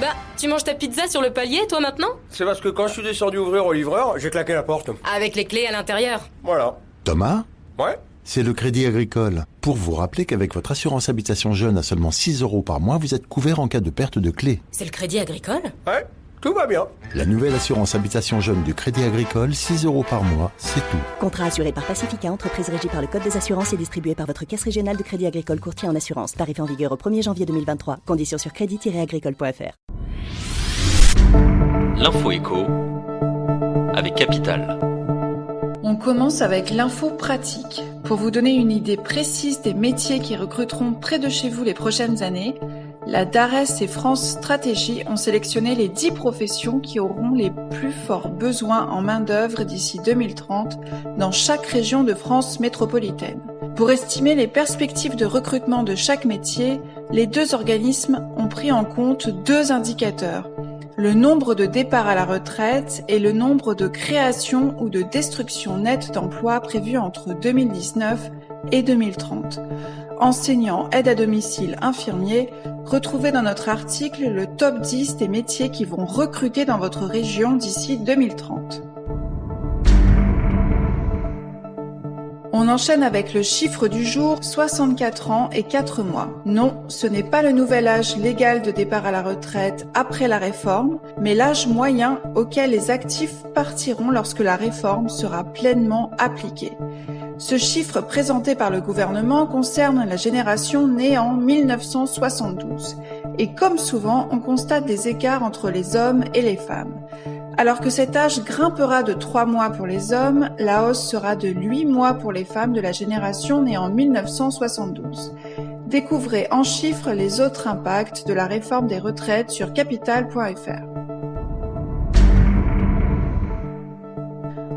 Bah, tu manges ta pizza sur le palier, toi, maintenant? C'est parce que quand je suis descendu ouvrir au livreur, j'ai claqué la porte. Avec les clés à l'intérieur. Voilà. Thomas ? Ouais. C'est le Crédit Agricole. Pour vous rappeler qu'avec votre assurance habitation jeune à seulement 6 € par mois, vous êtes couvert en cas de perte de clé. C'est le Crédit Agricole? Ouais, tout va bien. La nouvelle assurance habitation jeune du Crédit Agricole, 6 € par mois, c'est tout. Contrat assuré par Pacifica, entreprise régie par le Code des assurances et distribué par votre caisse régionale de Crédit Agricole courtier en assurance. Tarif en vigueur au 1er janvier 2023. Conditions sur crédit-agricole.fr. L'info éco avec Capital. On commence avec l'info pratique. Pour vous donner une idée précise des métiers qui recruteront près de chez vous les prochaines années, la DARES et France Stratégie ont sélectionné les 10 professions qui auront les plus forts besoins en main-d'œuvre d'ici 2030 dans chaque région de France métropolitaine. Pour estimer les perspectives de recrutement de chaque métier, les deux organismes ont pris en compte deux indicateurs: le nombre de départs à la retraite et le nombre de créations ou de destructions nettes d'emplois prévues entre 2019 et 2030. Enseignants, aides à domicile, infirmiers, retrouvez dans notre article le top 10 des métiers qui vont recruter dans votre région d'ici 2030. On enchaîne avec le chiffre du jour, 64 ans et 4 mois. Non, ce n'est pas le nouvel âge légal de départ à la retraite après la réforme, mais l'âge moyen auquel les actifs partiront lorsque la réforme sera pleinement appliquée. Ce chiffre présenté par le gouvernement concerne la génération née en 1972. Et comme souvent, on constate des écarts entre les hommes et les femmes. Alors que cet âge grimpera de 3 mois pour les hommes, la hausse sera de 8 mois pour les femmes de la génération née en 1972. Découvrez en chiffres les autres impacts de la réforme des retraites sur capital.fr.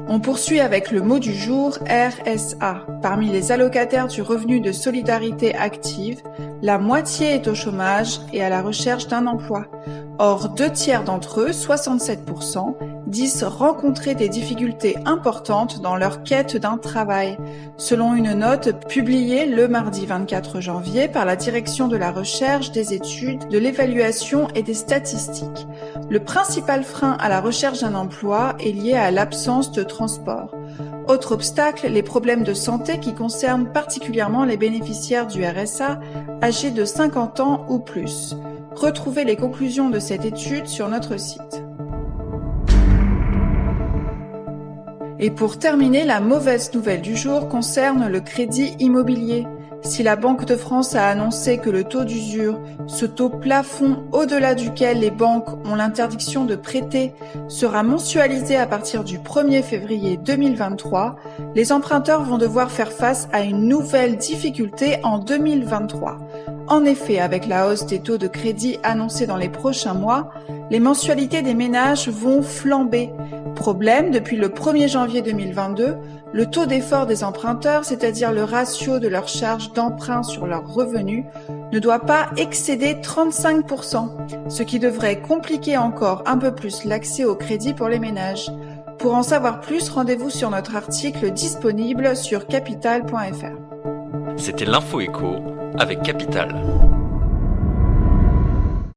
On poursuit avec le mot du jour, RSA. Parmi les allocataires du revenu de solidarité active, la moitié est au chômage et à la recherche d'un emploi. Or, 2 tiers d'entre eux, 67%, disent rencontrer des difficultés importantes dans leur quête d'un travail, selon une note publiée le mardi 24 janvier par la Direction de la recherche, des études, de l'évaluation et des statistiques. Le principal frein à la recherche d'un emploi est lié à l'absence de transport. Autre obstacle, les problèmes de santé qui concernent particulièrement les bénéficiaires du RSA âgés de 50 ans ou plus. Retrouvez les conclusions de cette étude sur notre site. Et pour terminer, la mauvaise nouvelle du jour concerne le crédit immobilier. Si la Banque de France a annoncé que le taux d'usure, ce taux plafond au-delà duquel les banques ont l'interdiction de prêter, sera mensualisé à partir du 1er février 2023, les emprunteurs vont devoir faire face à une nouvelle difficulté en 2023. En effet, avec la hausse des taux de crédit annoncés dans les prochains mois, les mensualités des ménages vont flamber. Problème, depuis le 1er janvier 2022, le taux d'effort des emprunteurs, c'est-à-dire le ratio de leur charge d'emprunt sur leurs revenus, ne doit pas excéder 35%, ce qui devrait compliquer encore un peu plus l'accès au crédit pour les ménages. Pour en savoir plus, rendez-vous sur notre article disponible sur capital.fr. C'était l'info éco avec Capital.